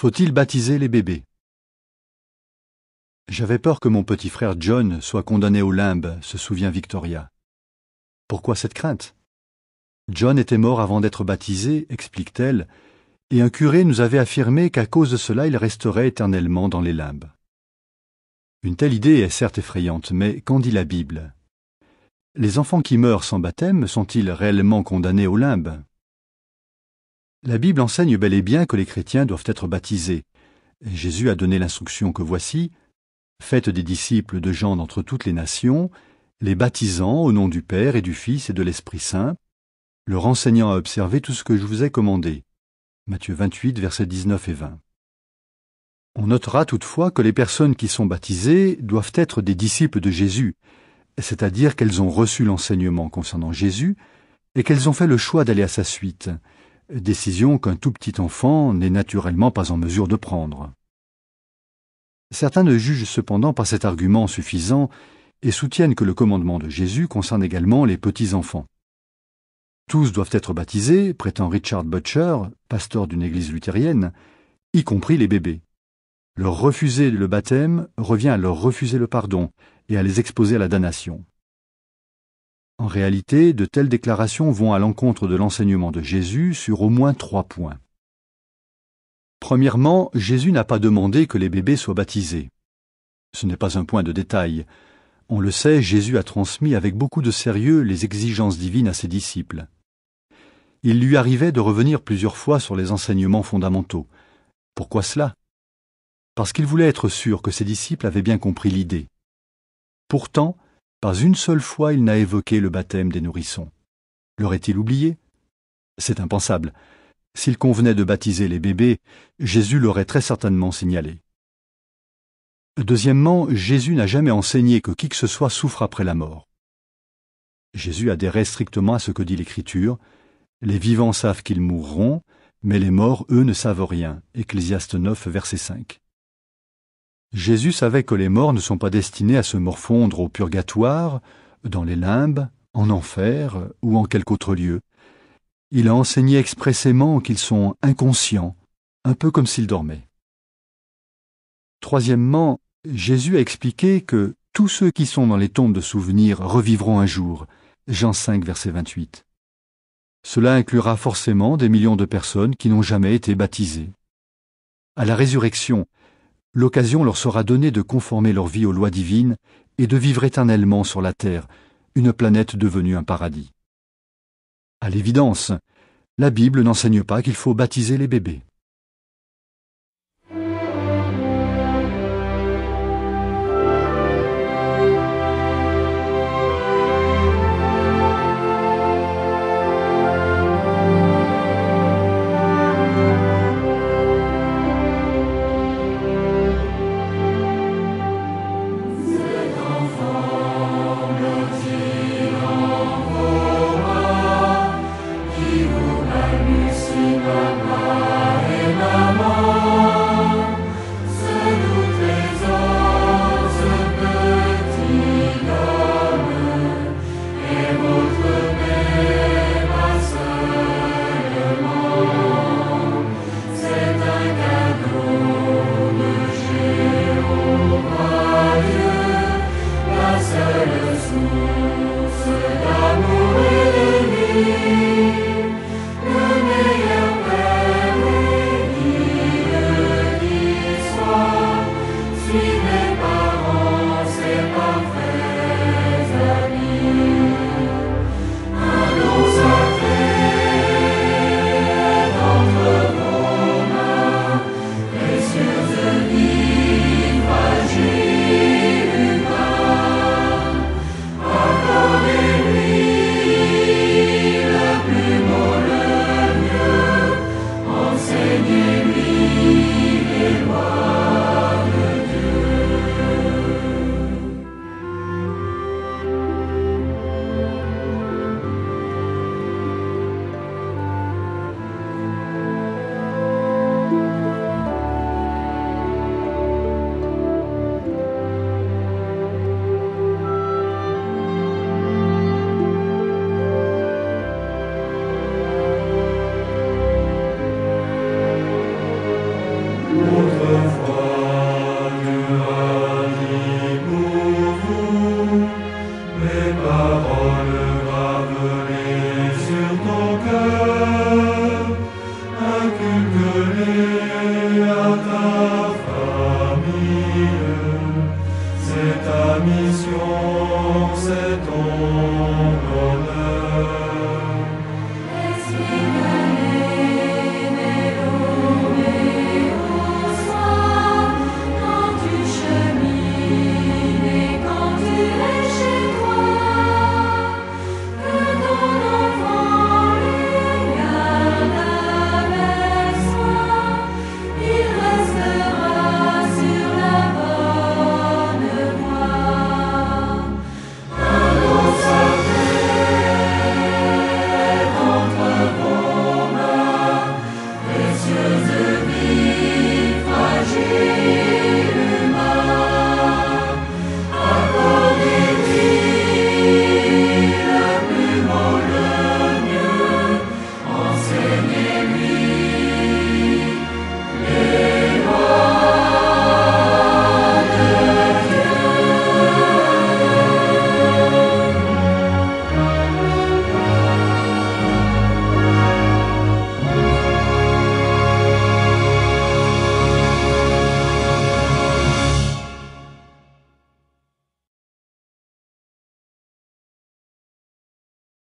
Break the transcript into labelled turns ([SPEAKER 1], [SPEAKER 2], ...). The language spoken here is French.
[SPEAKER 1] Faut-il baptiser les bébés? J'avais peur que mon petit frère John soit condamné au limbe, se souvient Victoria. Pourquoi cette crainte? John était mort avant d'être baptisé, explique-t-elle, et un curé nous avait affirmé qu'à cause de cela il resterait éternellement dans les limbes. Une telle idée est certes effrayante, mais qu'en dit la Bible? Les enfants qui meurent sans baptême sont-ils réellement condamnés au limbe? La Bible enseigne bel et bien que les chrétiens doivent être baptisés. Jésus a donné l'instruction que voici: faites des disciples de gens d'entre toutes les nations, les baptisant au nom du Père et du Fils et de l'Esprit Saint, leur enseignant à observer tout ce que je vous ai commandé. Matthieu 28, versets 19 et 20. On notera toutefois que les personnes qui sont baptisées doivent être des disciples de Jésus, c'est-à-dire qu'elles ont reçu l'enseignement concernant Jésus et qu'elles ont fait le choix d'aller à sa suite, décision qu'un tout petit enfant n'est naturellement pas en mesure de prendre. Certains ne jugent cependant pas cet argument suffisant et soutiennent que le commandement de Jésus concerne également les petits-enfants. Tous doivent être baptisés, prétend Richard Butcher, pasteur d'une église luthérienne, y compris les bébés. Leur refuser le baptême revient à leur refuser le pardon et à les exposer à la damnation. En réalité, de telles déclarations vont à l'encontre de l'enseignement de Jésus sur au moins 3 points. Premièrement, Jésus n'a pas demandé que les bébés soient baptisés. Ce n'est pas un point de détail. On le sait, Jésus a transmis avec beaucoup de sérieux les exigences divines à ses disciples. Il lui arrivait de revenir plusieurs fois sur les enseignements fondamentaux. Pourquoi cela? Parce qu'il voulait être sûr que ses disciples avaient bien compris l'idée. Pourtant, pas une seule fois il n'a évoqué le baptême des nourrissons. L'aurait-il oublié? C'est impensable. S'il convenait de baptiser les bébés, Jésus l'aurait très certainement signalé. Deuxièmement, Jésus n'a jamais enseigné que qui que ce soit souffre après la mort. Jésus adhérait strictement à ce que dit l'Écriture. Les vivants savent qu'ils mourront, mais les morts, eux, ne savent rien. Ecclésiaste 9, verset 5. Jésus savait que les morts ne sont pas destinés à se morfondre au purgatoire, dans les limbes, en enfer ou en quelque autre lieu. Il a enseigné expressément qu'ils sont inconscients, un peu comme s'ils dormaient. Troisièmement, Jésus a expliqué que tous ceux qui sont dans les tombes de souvenirs revivront un jour. Jean 5, verset 28. Cela inclura forcément des millions de personnes qui n'ont jamais été baptisées. À la résurrection, l'occasion leur sera donnée de conformer leur vie aux lois divines et de vivre éternellement sur la terre, une planète devenue un paradis. À l'évidence, la Bible n'enseigne pas qu'il faut baptiser les bébés.
[SPEAKER 2] Hallucinama